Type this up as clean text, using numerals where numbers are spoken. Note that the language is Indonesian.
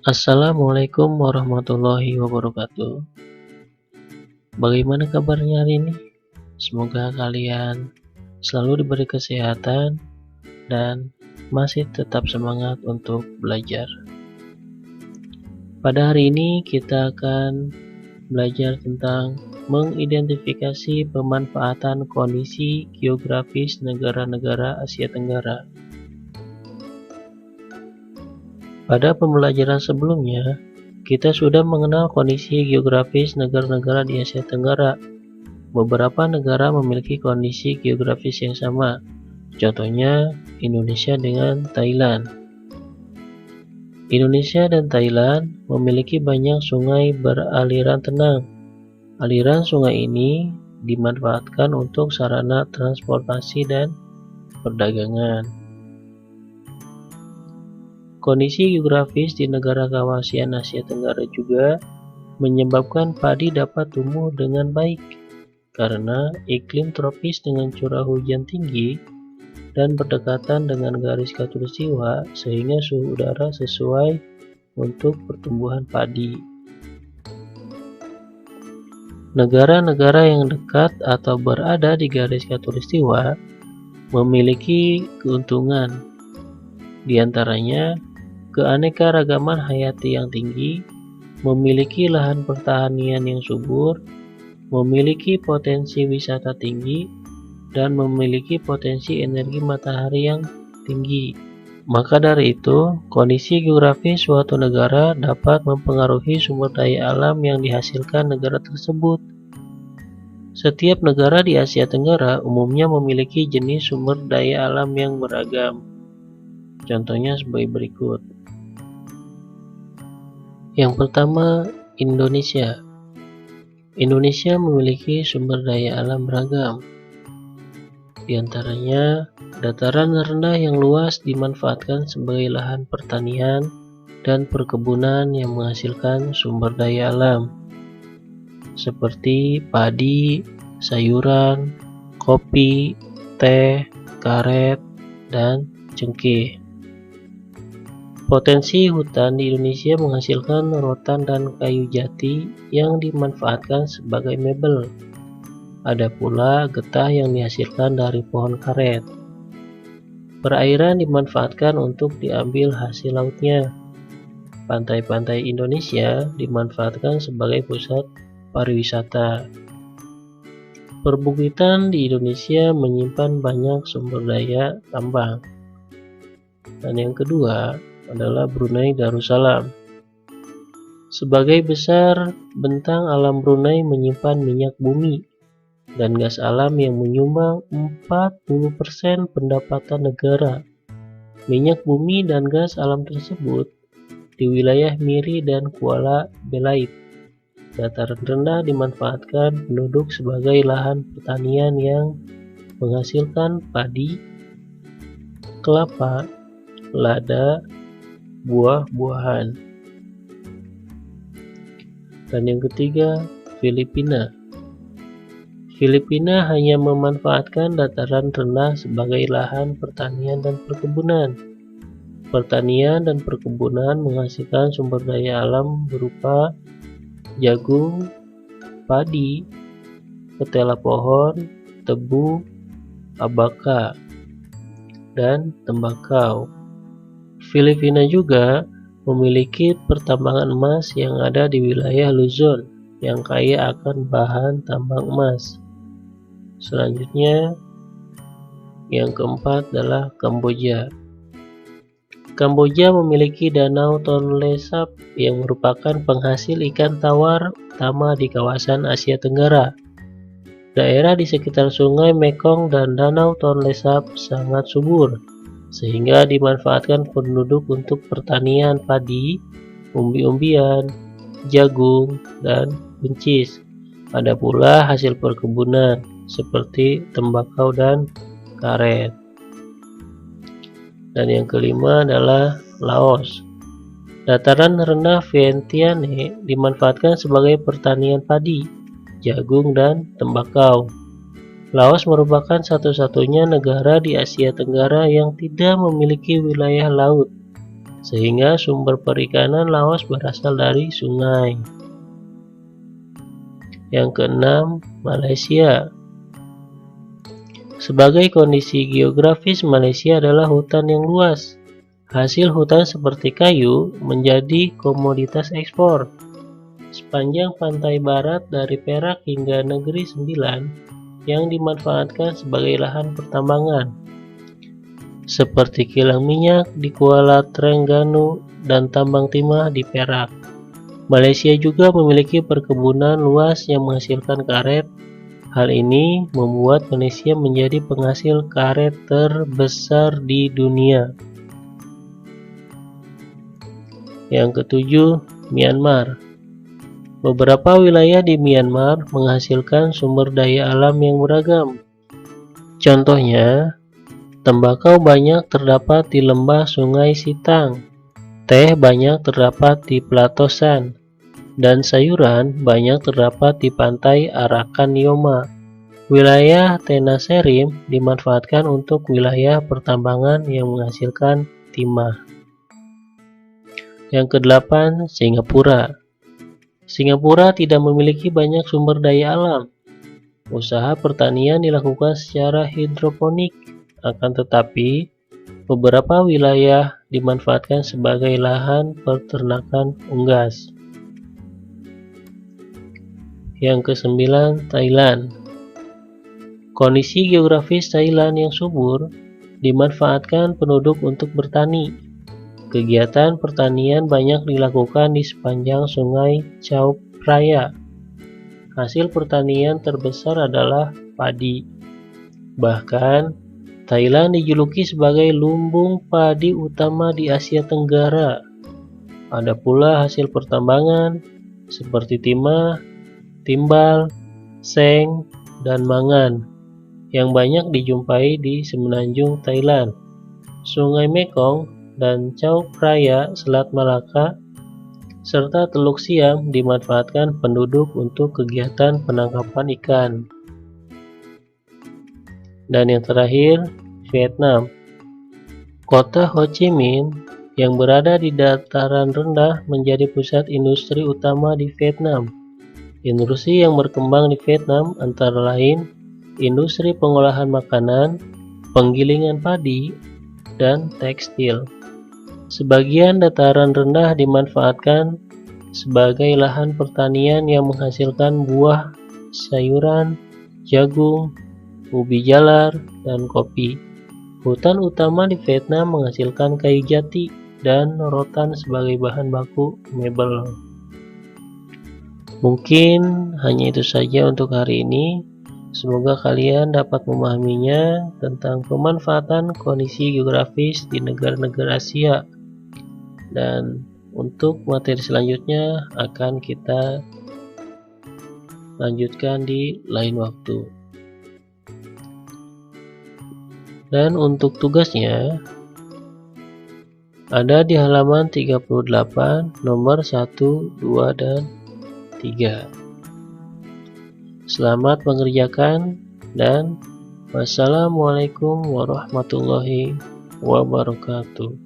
Assalamualaikum warahmatullahi wabarakatuh. Bagaimana kabarnya hari ini? Semoga kalian selalu diberi kesehatan dan masih tetap semangat untuk belajar. Pada hari ini kita akan belajar tentang mengidentifikasi pemanfaatan kondisi geografis negara-negara Asia Tenggara. Pada pembelajaran sebelumnya, kita sudah mengenal kondisi geografis negara-negara di Asia Tenggara. Beberapa negara memiliki kondisi geografis yang sama, contohnya Indonesia dengan Thailand. Indonesia dan Thailand memiliki banyak sungai beraliran tenang. Aliran sungai ini dimanfaatkan untuk sarana transportasi dan perdagangan. Kondisi geografis di negara kawasan Asia Tenggara juga menyebabkan padi dapat tumbuh dengan baik karena iklim tropis dengan curah hujan tinggi dan berdekatan dengan garis khatulistiwa sehingga suhu udara sesuai untuk pertumbuhan padi. Negara-negara yang dekat atau berada di garis khatulistiwa memiliki keuntungan, di antaranya keanekaragaman hayati yang tinggi, memiliki lahan pertanian yang subur, memiliki potensi wisata tinggi, dan memiliki potensi energi matahari yang tinggi. Maka dari itu, kondisi geografis suatu negara dapat mempengaruhi sumber daya alam yang dihasilkan negara tersebut. Setiap negara di Asia Tenggara umumnya memiliki jenis sumber daya alam yang beragam. Contohnya sebagai berikut. Yang pertama, Indonesia. Indonesia memiliki sumber daya alam beragam. Di antaranya, dataran rendah yang luas dimanfaatkan sebagai lahan pertanian dan perkebunan yang menghasilkan sumber daya alam, seperti padi, sayuran, kopi, teh, karet, dan cengkeh. Potensi hutan di Indonesia menghasilkan rotan dan kayu jati yang dimanfaatkan sebagai mebel. Ada pula getah yang dihasilkan dari pohon karet. Perairan dimanfaatkan untuk diambil hasil lautnya. Pantai-pantai Indonesia dimanfaatkan sebagai pusat pariwisata. Perbukitan di Indonesia menyimpan banyak sumber daya tambang. Dan yang kedua adalah Brunei Darussalam. Sebagai besar, bentang alam Brunei menyimpan minyak bumi dan gas alam yang menyumbang 40% pendapatan negara. Minyak bumi dan gas alam tersebut di wilayah Miri dan Kuala Belait. Dataran rendah dimanfaatkan penduduk sebagai lahan pertanian yang menghasilkan padi, kelapa, lada, buah-buahan. Dan yang ketiga, Filipina. Filipina hanya memanfaatkan dataran rendah sebagai lahan pertanian dan perkebunan. Pertanian dan perkebunan menghasilkan sumber daya alam berupa jagung, padi, ketela pohon, tebu, abaka, dan tembakau. Filipina juga memiliki pertambangan emas yang ada di wilayah Luzon yang kaya akan bahan tambang emas. Selanjutnya, yang keempat adalah Kamboja. Kamboja memiliki danau Tonle Sap yang merupakan penghasil ikan tawar utama di kawasan Asia Tenggara. Daerah di sekitar sungai Mekong dan danau Tonle Sap sangat subur, sehingga dimanfaatkan penduduk untuk pertanian padi, umbi-umbian, jagung, dan buncis. Ada pula hasil perkebunan seperti tembakau dan karet. Dan yang kelima adalah Laos. Dataran rendah Vientiane dimanfaatkan sebagai pertanian padi, jagung, dan tembakau. Laos merupakan satu-satunya negara di Asia Tenggara yang tidak memiliki wilayah laut, sehingga sumber perikanan Laos berasal dari sungai. Yang keenam, Malaysia. Sebagai kondisi geografis, Malaysia adalah hutan yang luas. Hasil hutan seperti kayu menjadi komoditas ekspor. Sepanjang pantai barat dari Perak hingga Negeri Sembilan yang dimanfaatkan sebagai lahan pertambangan, seperti kilang minyak di Kuala Terengganu dan tambang timah di Perak. Malaysia juga memiliki perkebunan luas yang menghasilkan karet. Hal ini membuat Malaysia menjadi penghasil karet terbesar di dunia. Yang ketujuh, Myanmar. Beberapa wilayah di Myanmar menghasilkan sumber daya alam yang beragam. Contohnya, tembakau banyak terdapat di lembah Sungai Sitang, teh banyak terdapat di Plato San, dan sayuran banyak terdapat di pantai Arakan Yoma. Wilayah Tenasserim dimanfaatkan untuk wilayah pertambangan yang menghasilkan timah. Yang kedelapan, Singapura. Singapura tidak memiliki banyak sumber daya alam. Usaha pertanian dilakukan secara hidroponik, akan tetapi beberapa wilayah dimanfaatkan sebagai lahan peternakan unggas. Yang kesembilan, Thailand. Kondisi geografis Thailand yang subur dimanfaatkan penduduk untuk bertani. Kegiatan pertanian banyak dilakukan di sepanjang sungai Chao Phraya. Hasil pertanian terbesar adalah padi. Bahkan, Thailand dijuluki sebagai lumbung padi utama di Asia Tenggara. Ada pula hasil pertambangan seperti timah, timbal, seng, dan mangan yang banyak dijumpai di semenanjung Thailand, Sungai Mekong, dan Chao Phraya, Selat Malaka, serta Teluk Siam dimanfaatkan penduduk untuk kegiatan penangkapan ikan. Dan yang terakhir, Vietnam. Kota Ho Chi Minh yang berada di dataran rendah menjadi pusat industri utama di Vietnam. Industri yang berkembang di Vietnam antara lain industri pengolahan makanan, penggilingan padi, dan tekstil. Sebagian dataran rendah dimanfaatkan sebagai lahan pertanian yang menghasilkan buah, sayuran, jagung, ubi jalar, dan kopi. Hutan utama di Vietnam menghasilkan kayu jati dan rotan sebagai bahan baku mebel. Mungkin hanya itu saja untuk hari ini. Semoga kalian dapat memahaminya tentang pemanfaatan kondisi geografis di negara-negara Asia. Dan untuk materi selanjutnya akan kita lanjutkan di lain waktu. Dan untuk tugasnya ada di halaman 38 nomor 1, 2, dan 3. Selamat mengerjakan dan wassalamualaikum warahmatullahi wabarakatuh.